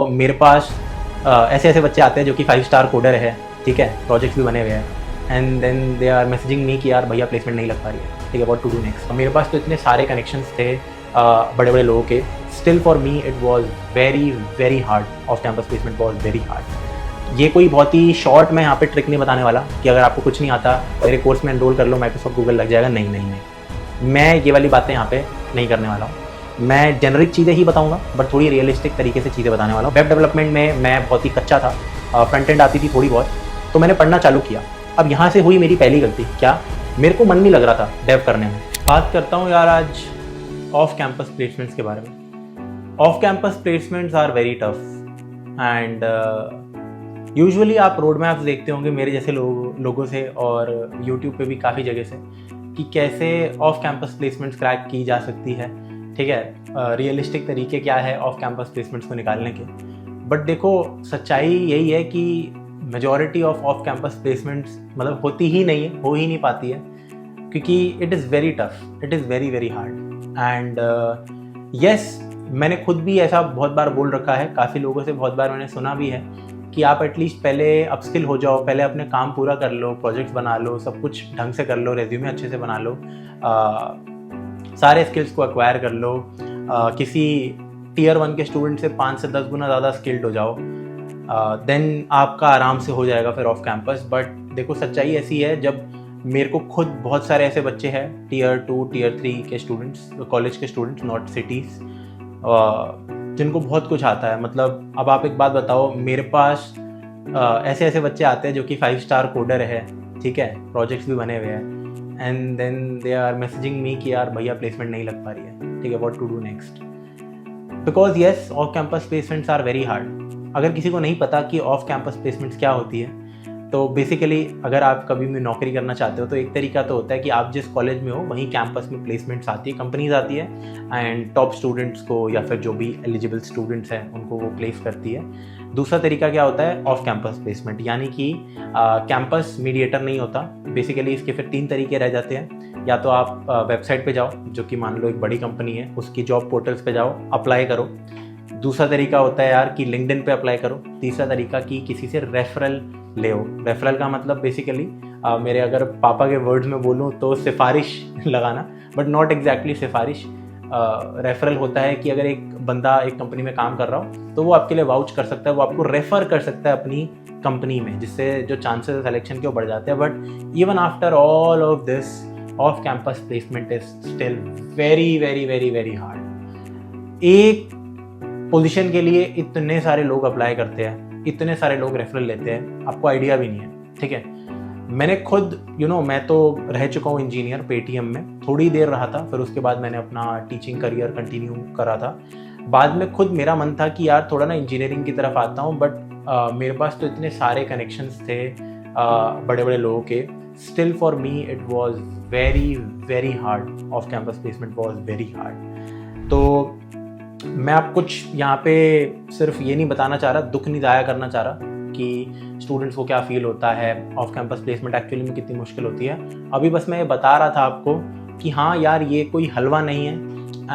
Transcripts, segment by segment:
बताओ, मेरे पास ऐसे ऐसे बच्चे आते हैं जो कि 5 स्टार कोडर है, ठीक है, प्रोजेक्ट्स भी बने हुए हैं, and then they are messaging me कि यार भैया प्लेसमेंट नहीं लग पा रही है, ठीक है, व्हाट टू डू नेक्स्ट। मेरे पास तो इतने सारे कनेक्शंस थे बड़े बड़े लोगों के, still for me it was very very hard. Off campus placement was very hard. ये कोई बहुत ही शॉर्ट मैं यहाँ पे ट्रिक नहीं बताने वाला कि अगर आपको कुछ नहीं आता मेरे कोर्स में एनरोल कर लो, माइक्रोसॉफ्ट गूगल लग जाएगा। नहीं नहीं नहीं, मैं ये वाली बातें यहाँ पे नहीं करने वाला हूँ। मैं जेनरिक चीज़ें ही बताऊंगा, बट थोड़ी रियलिस्टिक तरीके से चीज़ें बताने वाला हूँ। वेब डेवलपमेंट में मैं बहुत ही कच्चा था, फ्रंट एंड आती थी थोड़ी बहुत, तो मैंने पढ़ना चालू किया। अब यहाँ से हुई मेरी पहली गलती, क्या, मेरे को मन नहीं लग रहा था डेव करने में। बात करता हूँ यार आज ऑफ कैंपस प्लेसमेंट्स के बारे में। Off campus placements are very tough and usually आप रोड मैप्स देखते होंगे मेरे जैसे लोगों से और यूट्यूब पे भी काफ़ी जगह से कि कैसे ऑफ कैंपस प्लेसमेंट्स क्रैक की जा सकती है, ठीक है, रियलिस्टिक तरीके क्या है ऑफ कैंपस प्लेसमेंट्स को निकालने के। बट देखो, सच्चाई यही है कि मेजॉरिटी ऑफ कैंपस प्लेसमेंट्स मतलब होती ही नहीं है, हो ही नहीं पाती है, क्योंकि it is very tough, it is very very hard. And yes, मैंने खुद भी ऐसा बहुत बार बोल रखा है, काफ़ी लोगों से बहुत बार मैंने सुना भी है कि आप एटलीस्ट पहले अपस्किल हो जाओ, पहले अपने काम पूरा कर लो, प्रोजेक्ट्स बना लो, सब कुछ ढंग से कर लो, रेज्यूमे अच्छे से बना लो, सारे स्किल्स को एक्वायर कर लो, किसी टियर 1 के स्टूडेंट से 5 से 10 गुना ज़्यादा स्किल्ड हो जाओ, देन आपका आराम से हो जाएगा फिर ऑफ कैंपस। बट देखो, सच्चाई ऐसी है, जब मेरे को खुद बहुत सारे ऐसे बच्चे हैं टियर 2 टियर 3 के स्टूडेंट्स, कॉलेज के स्टूडेंट्स, नॉट सिटीज़, जिनको बहुत कुछ आता है। मतलब अब आप एक बात बताओ, मेरे पास ऐसे ऐसे बच्चे आते हैं जो कि 5 स्टार कोडर है, ठीक है, प्रोजेक्ट्स भी बने हुए हैं, and then they are messaging me कि यार भैया प्लेसमेंट नहीं लग पा रही है, ठीक है, what to do next. Because yes, off campus placements are very hard. अगर किसी को नहीं पता कि ऑफ कैंपस प्लेसमेंट्स क्या होती है, तो बेसिकली अगर आप कभी भी नौकरी करना चाहते हो तो एक तरीका तो होता है कि आप जिस कॉलेज में हो वहीं कैंपस में प्लेसमेंट्स आती है, कंपनीज आती है, एंड टॉप स्टूडेंट्स को या फिर जो भी एलिजिबल स्टूडेंट्स हैं उनको वो प्लेस करती है। दूसरा तरीका क्या होता है, ऑफ कैंपस प्लेसमेंट, यानी कि कैंपस मीडिएटर नहीं होता। बेसिकली इसके फिर 3 तरीके रह जाते हैं। या तो आप वेबसाइट पे जाओ, जो कि मान लो एक बड़ी कंपनी है, उसकी जॉब पोर्टल्स पे जाओ, अप्लाई करो। दूसरा तरीका होता है यार कि लिंक्डइन पे अप्लाई करो। तीसरा तरीका कि किसी से रेफरल ले हो। रेफरल का मतलब बेसिकली मेरे अगर पापा के वर्ड्स में बोलूँ तो सिफारिश लगाना, बट नॉट एग्जैक्टली सिफारिश। रेफरल होता है कि अगर एक बंदा एक कंपनी में काम कर रहा हो तो वो आपके लिए वाउच कर सकता है, वो आपको रेफर कर सकता है अपनी कंपनी में, जिससे जो चांसेस सिलेक्शन के वो बढ़ जाते हैं। But even after all of this, off campus placement is still very very very very hard. एक पोजीशन के लिए इतने सारे लोग अप्लाई करते हैं, इतने सारे लोग रेफरल लेते हैं, आपको आइडिया भी नहीं है, ठीक है। मैंने खुद मैं तो रह चुका हूँ इंजीनियर पेटीएम में, थोड़ी देर रहा था, फिर उसके बाद मैंने अपना टीचिंग करियर कंटिन्यू करा था। बाद में खुद मेरा मन था कि यार थोड़ा ना इंजीनियरिंग की तरफ आता हूँ, बट मेरे पास तो इतने सारे कनेक्शंस थे बड़े बड़े लोगों के, still for me it was very very hard. Off campus placement was very hard. तो मैं आप कुछ यहाँ पे सिर्फ ये नहीं बताना चाह रहा, दुख नहीं जाया करना चाह रहा कि स्टूडेंट्स को क्या फील होता है, ऑफ कैंपस प्लेसमेंट एक्चुअली में कितनी मुश्किल होती है। अभी बस मैं ये बता रहा था आपको कि हाँ यार, ये कोई हलवा नहीं है,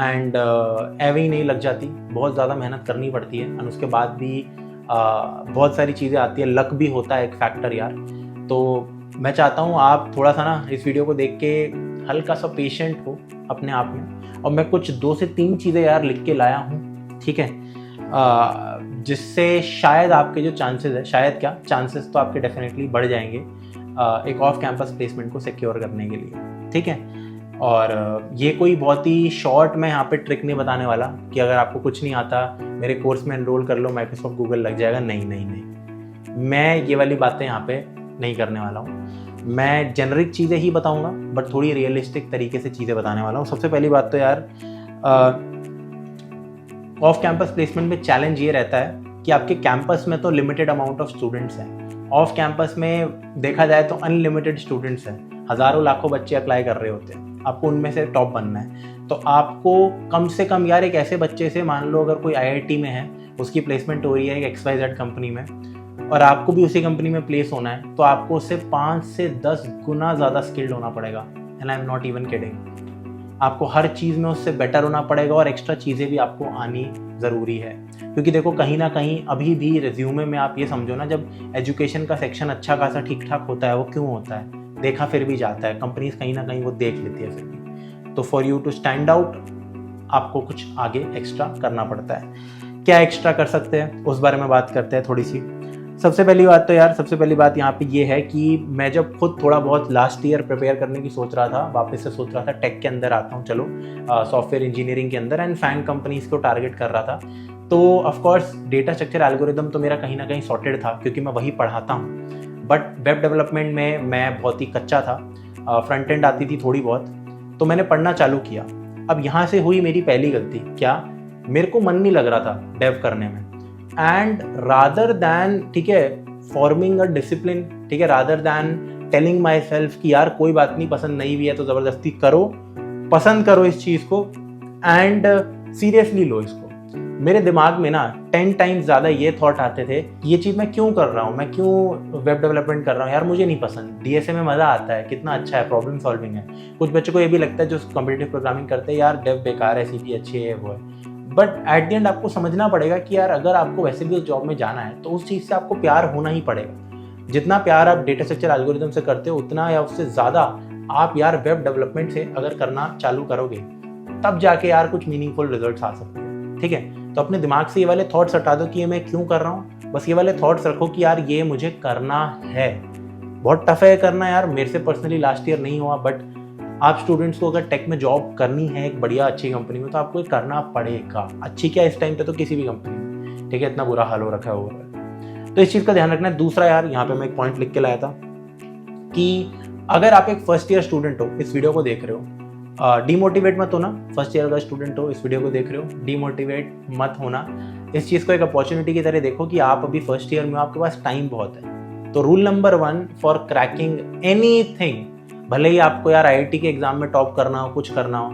एंड एवे ही नहीं लग जाती, बहुत ज़्यादा मेहनत करनी पड़ती है, और उसके बाद भी बहुत सारी चीज़ें आती है, लक भी होता है एक फैक्टर यार। तो मैं चाहता हूँ आप थोड़ा सा ना इस वीडियो को देख के हल्का सा पेशेंट हो अपने आप में, और मैं कुछ 2 से 3 चीज़ें यार लिख के लाया हूँ, ठीक है, जिससे शायद आपके जो चांसेस है, शायद क्या चांसेस तो आपके डेफिनेटली बढ़ जाएंगे एक ऑफ कैंपस प्लेसमेंट को सिक्योर करने के लिए, ठीक है। और ये कोई बहुत ही शॉर्ट मैं यहाँ पे ट्रिक नहीं बताने वाला कि अगर आपको कुछ नहीं आता मेरे कोर्स में एनरोल कर लो, माइक्रोसॉफ्ट गूगल लग जाएगा। नहीं नहीं नहीं, मैं ये वाली बातें यहाँ पे नहीं करने वाला हूँ। मैं जेनरिक चीज़ें ही बताऊँगा, बट थोड़ी रियलिस्टिक तरीके से चीज़ें बताने वाला हूँ। सबसे पहली बात तो यार, ऑफ कैंपस प्लेसमेंट में चैलेंज ये रहता है कि आपके कैंपस में तो लिमिटेड अमाउंट ऑफ स्टूडेंट्स हैं, ऑफ कैंपस में देखा जाए तो अनलिमिटेड स्टूडेंट्स हैं, हज़ारों लाखों बच्चे अप्लाई कर रहे होते हैं, आपको उनमें से टॉप बनना है। तो आपको कम से कम यार एक ऐसे बच्चे से, मान लो अगर कोई आईआईटी में है, उसकी प्लेसमेंट हो रही है एक XYZ कंपनी में, और आपको भी उसी कंपनी में प्लेस होना है, तो आपको उससे 5 से 10 गुना ज़्यादा स्किल्ड होना पड़ेगा। And I am not even kidding. आपको हर चीज़ में उससे बेटर होना पड़ेगा और एक्स्ट्रा चीज़ें भी आपको आनी ज़रूरी है। क्योंकि देखो कहीं ना कहीं अभी भी रिज्यूमे में आप ये समझो ना, जब एजुकेशन का सेक्शन अच्छा खासा ठीक ठाक होता है, वो क्यों होता है, देखा फिर भी जाता है, कंपनीज कहीं ना कहीं वो देख लेती है फिर भी। तो for you to stand out आपको कुछ आगे एक्स्ट्रा करना पड़ता है। क्या एक्स्ट्रा कर सकते हैं उस बारे में बात करते हैं थोड़ी सी। सबसे पहली बात यहाँ पे ये है कि मैं जब खुद थोड़ा बहुत लास्ट ईयर प्रिपेयर करने की सोच रहा था, वापस से सोच रहा था टेक के अंदर आता हूँ, चलो सॉफ्टवेयर इंजीनियरिंग के अंदर, एंड फैंग कंपनीज को टारगेट कर रहा था, तो ऑफकोर्स डेटा स्ट्रक्चर एल्गोरिदम तो मेरा कहीं ना कहीं सॉर्टेड था क्योंकि मैं वही पढ़ाता हूँ। बट वेब डेवलपमेंट में मैं बहुत ही कच्चा था, फ्रंट एंड आती थी थोड़ी बहुत, तो मैंने पढ़ना चालू किया। अब यहाँ से हुई मेरी पहली गलती, क्या, मेरे को मन नहीं लग रहा था डेव करने में, एंड रादर दैन, ठीक है, फॉर्मिंग अ डिसिप्लिन, ठीक है, rather than telling my self कि यार कोई बात नहीं, पसंद नहीं भी है तो ज़बरदस्ती करो, पसंद करो इस चीज़ को एंड सीरियसली लो इसको, मेरे दिमाग में ना 10 टाइम्स ज़्यादा ये थॉट आते थे, ये चीज़ मैं क्यों कर रहा हूँ, मैं क्यों वेब डेवलपमेंट कर रहा हूँ, यार मुझे नहीं पसंद, डीएसए में मज़ा आता है, कितना अच्छा है, प्रॉब्लम सॉल्विंग है। कुछ बच्चों को ये भी लगता है जो कॉम्पिटिटिव प्रोग्रामिंग करते हैं, यार डेव बेकार है, सीपी अच्छी है, वो है। बट एट द एंड आपको समझना पड़ेगा कि यार अगर आपको वैसे भी उस जॉब में जाना है तो उस चीज़ से आपको प्यार होना ही पड़ेगा। जितना प्यार आप डेटा स्ट्रक्चर एल्गोरिथम से करते हो उतना या उससे ज़्यादा आप यार वेब डेवलपमेंट से अगर करना चालू करोगे तब जाके यार कुछ मीनिंगफुल रिजल्ट्स आ सकते हैं। ठीक है, तो अपने दिमाग से ये वाले थॉट्स हटा दो कि ये मैं क्यों कर रहा हूँ, बस ये वाले थॉट्स रखो कि यार ये मुझे करना है। बहुत टफ है करना यार, मेरे से पर्सनली लास्ट ईयर नहीं हुआ, बट आप स्टूडेंट्स को अगर टेक में जॉब करनी है एक बढ़िया अच्छी कंपनी में तो आपको ये करना पड़ेगा। अच्छी क्या इस टाइम पे तो किसी भी कंपनी में, ठीक है, इतना बुरा हाल हो रखा है, तो इस चीज़ का ध्यान रखना है। दूसरा यार, यहाँ पे मैं एक पॉइंट लिख के लाया था कि अगर आप एक फर्स्ट ईयर स्टूडेंट हो, इस वीडियो को देख रहे हो, डीमोटिवेट मत होना। फर्स्ट ईयर का स्टूडेंट हो, इस वीडियो को देख रहे हो, डीमोटिवेट मत होना। इस चीज़ को एक अपॉर्चुनिटी की तरह देखो कि आप अभी फर्स्ट ईयर में हो, आपके पास टाइम बहुत है। तो rule number 1 for cracking anything, भले ही आपको यार आईआईटी के एग्जाम में टॉप करना हो, कुछ करना हो,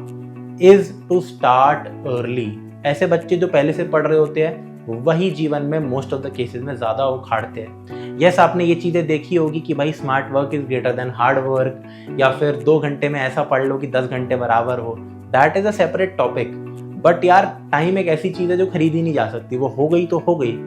इज टू स्टार्ट अर्ली। ऐसे बच्चे जो पहले से पढ़ रहे होते हैं वही जीवन में मोस्ट ऑफ द केसेस में ज़्यादा उखाड़ते हैं। यस, आपने ये चीज़ें देखी होगी कि भाई smart work is greater than hard work, या फिर 2 घंटे में ऐसा पढ़ लो कि 10 घंटे बराबर हो। That is a separate topic. But यार टाइम एक ऐसी चीज़ है जो खरीदी नहीं जा सकती, वो हो गई तो हो गई।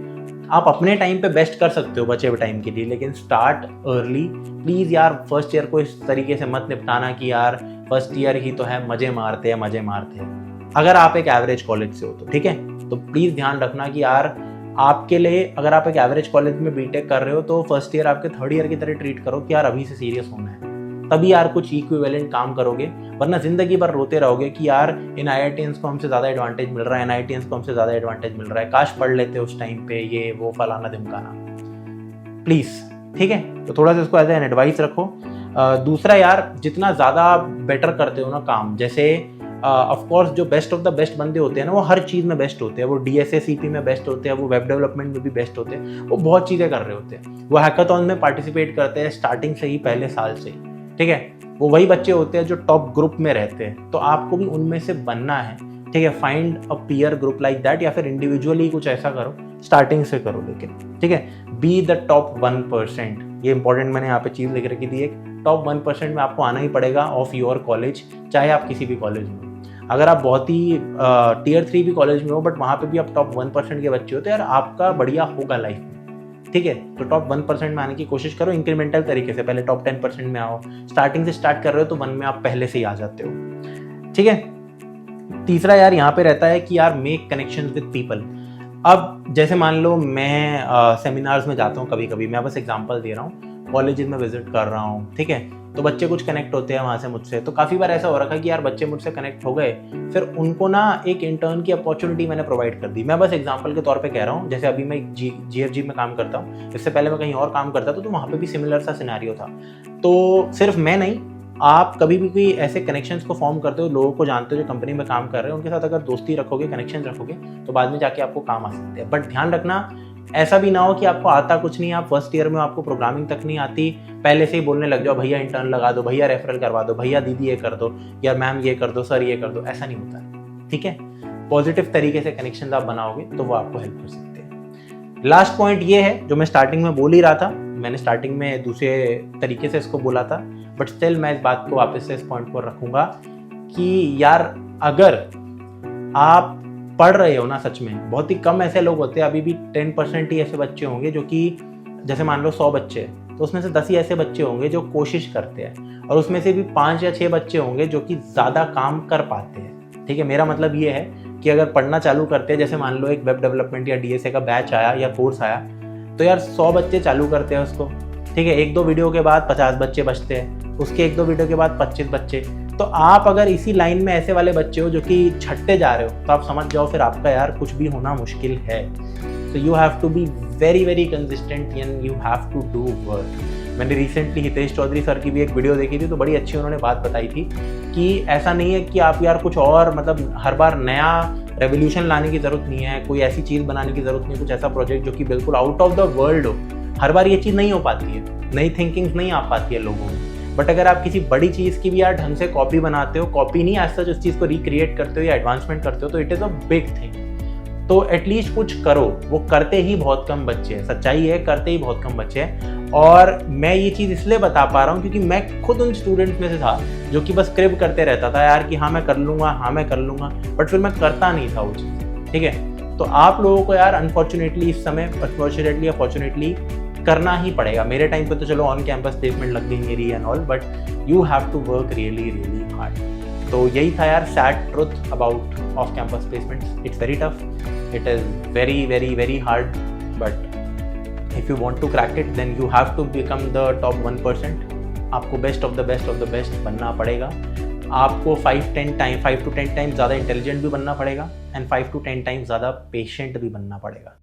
आप अपने टाइम पे बेस्ट कर सकते हो बचे हुए टाइम के लिए, लेकिन स्टार्ट अर्ली प्लीज़ यार। फर्स्ट ईयर को इस तरीके से मत निपटाना कि यार फर्स्ट ईयर ही तो है, मज़े मारते हैं। अगर आप एक एवरेज कॉलेज से हो तो ठीक है, तो प्लीज़ ध्यान रखना कि यार आपके लिए, अगर आप एक एवरेज कॉलेज में बीटेक कर रहे हो तो फर्स्ट ईयर आपके थर्ड ईयर की तरह ट्रीट करो कि यार अभी से सीरियस होना है, तभी यार कुछ इक्विवेलेंट काम करोगे। वरना जिंदगी भर रोते रहोगे कि यार इन आईआईटीएंस को हमसे ज़्यादा एडवांटेज मिल रहा है, एनआईटीएंस को हमसे ज़्यादा एडवांटेज मिल रहा है, काश पढ़ लेते उस टाइम पे, ये वो फलाना ढिमकाना। प्लीज़, ठीक है, तो थोड़ा सा इसको एज एन एडवाइस रखो। दूसरा यार, जितना ज़्यादा आप बेटर करते हो ना काम, जैसे ऑफ कोर्स जो बेस्ट ऑफ द बेस्ट बंदे होते हैं ना, वो हर चीज़ में बेस्ट होते हैं। वो डीएसए सीपी में बेस्ट होते हैं, वो वेब डेवलपमेंट में भी बेस्ट होते हैं, वो बहुत चीज़ें कर रहे होते हैं, वो हैकाथॉन में पार्टिसिपेट करते हैं स्टार्टिंग से ही, पहले साल से ही। ठीक है, वो वही बच्चे होते हैं जो टॉप ग्रुप में रहते हैं, तो आपको भी उनमें से बनना है। ठीक है, find a peer group like that, या फिर इंडिविजुअली कुछ ऐसा करो, स्टार्टिंग से करो। लेकिन ठीक है, बी द टॉप 1%। ये इंपॉर्टेंट मैंने यहाँ पे चीज़ लिख रखी थी, एक टॉप 1% में आपको आना ही पड़ेगा ऑफ योर कॉलेज, चाहे आप किसी भी कॉलेज में। अगर आप बहुत ही टियर 3 भी कॉलेज में हो बट वहाँ पे भी आप टॉप 1% के बच्चे हो तो यार आपका बढ़िया होगा लाइफ में। ठीक है, तो टॉप 1% में आने की कोशिश करो इंक्रीमेंटल तरीके से। पहले टॉप 10% में आओ, स्टार्टिंग से स्टार्ट कर रहे हो तो 1 में आप पहले से ही आ जाते हो। ठीक है, तीसरा यार यहाँ पे रहता है कि यार मेक कनेक्शंस विद पीपल। अब जैसे मान लो मैं सेमिनार्स में जाता हूँ कभी कभी, मैं बस एग्जांपल दे रहा हूँ, कॉलेजेस में विजिट कर रहा हूँ, ठीक है, तो बच्चे कुछ कनेक्ट होते हैं वहाँ से मुझसे। तो काफ़ी बार ऐसा हो रखा है कि यार बच्चे मुझसे कनेक्ट हो गए, फिर उनको ना एक इंटर्न की अपॉर्चुनिटी मैंने प्रोवाइड कर दी। मैं बस एग्जांपल के तौर पे कह रहा हूँ, जैसे अभी मैं जीएफजी में काम करता हूँ, इससे पहले मैं कहीं और काम करता था, तो वहाँ पे भी सिमिलर सा सिनेरियो था। तो सिर्फ मैं नहीं, आप कभी भी कोई ऐसे कनेक्शंस को फॉर्म करते हो, लोगों को जानते हो जो कंपनी में काम कर रहे हैं, उनके साथ अगर दोस्ती रखोगे, कनेक्शन रखोगे, तो बाद में जाके आपको काम आ सकते हैं। बट ध्यान रखना, ऐसा भी ना हो कि आपको आता कुछ नहीं, आप फर्स्ट ईयर में आपको प्रोग्रामिंग तक नहीं आती, पहले से ही बोलने लग जाओ भैया इंटर्न लगा दो, भैया रेफरल करवा दो, भैया दीदी ये कर दो, या मैम ये कर दो, सर ये कर दो। ऐसा नहीं होता है। ठीक है, पॉजिटिव तरीके से कनेक्शन आप बनाओगे तो वो आपको हेल्प कर सकते हैं। लास्ट पॉइंट ये है जो मैं स्टार्टिंग में बोल ही रहा था, मैंने स्टार्टिंग में दूसरे तरीके से इसको बोला था, बट स्टिल मैं इस बात को वापस से इस पॉइंट पर रखूंगा कि यार अगर आप पढ़ रहे हो ना, सच में बहुत ही कम ऐसे लोग होते हैं, अभी भी 10% ही ऐसे बच्चे होंगे जो कि, जैसे मान लो 100 बच्चे तो उसमें से 10 ही ऐसे बच्चे होंगे जो कोशिश करते हैं, और उसमें से भी 5 या 6 बच्चे होंगे जो कि ज़्यादा काम कर पाते हैं। ठीक है, मेरा मतलब ये है कि अगर पढ़ना चालू करते हैं, जैसे मान लो एक वेब डेवलपमेंट या DSA का बैच आया या कोर्स आया, तो यार 100 बच्चे चालू करते हैं उसको। ठीक है, 1-2 वीडियो के बाद 50 बच्चे बचते हैं, उसके 1-2 वीडियो के बाद 25 बच्चे। तो आप अगर इसी लाइन में ऐसे वाले बच्चे हो जो कि छटते जा रहे हो, तो आप समझ जाओ फिर आपका यार कुछ भी होना मुश्किल है। So you have to be very very consistent and you have to do work। मैंने रिसेंटली हितेश चौधरी सर की भी एक वीडियो देखी थी, तो बड़ी अच्छी उन्होंने बात बताई थी कि ऐसा नहीं है कि आप यार कुछ और, मतलब हर बार नया रेवोल्यूशन लाने की ज़रूरत नहीं है, कोई ऐसी चीज़ बनाने की ज़रूरत नहीं, कुछ ऐसा प्रोजेक्ट जो कि बिल्कुल आउट ऑफ द वर्ल्ड हो। हर बार ये चीज़ नहीं हो पाती है, नई थिंकिंग्स नहीं आ पाती है लोगों में। बट अगर आप किसी बड़ी चीज़ की भी यार ढंग से कॉपी बनाते हो, कॉपी नहीं एज सच, उस चीज़ को रिक्रिएट करते हो या एडवांसमेंट करते हो, तो it is a big thing. तो एटलीस्ट कुछ करो। वो करते ही बहुत कम बच्चे हैं, सच्चाई है, करते ही बहुत कम बच्चे हैं। और मैं ये चीज़ इसलिए बता पा रहा हूँ क्योंकि मैं खुद उन स्टूडेंट्स में से था जो कि बस क्रिप करते रहता था यार कि हाँ मैं कर लूँगा, हाँ मैं कर लूँगा, बट फिर मैं करता नहीं था वो चीज़। ठीक है, तो आप लोगों को यार अनफॉर्चुनेटली इस समय, अनफॉर्चुनेटली या फॉर्चुनेटली करना ही पड़ेगा। मेरे टाइम पे तो चलो ऑन कैंपस प्लेसमेंट लग गई मेरी and all, but you have to work really really hard. तो यही था यार sad truth about off campus placements. It's very tough, it is very very very hard, but if you want to crack it then you have to become the top 1%। आपको best of the best बनना पड़ेगा। आपको 5 to 10 time ज़्यादा intelligent भी बनना पड़ेगा and 5 to 10 time ज़्यादा patient भी बनना पड़ेगा।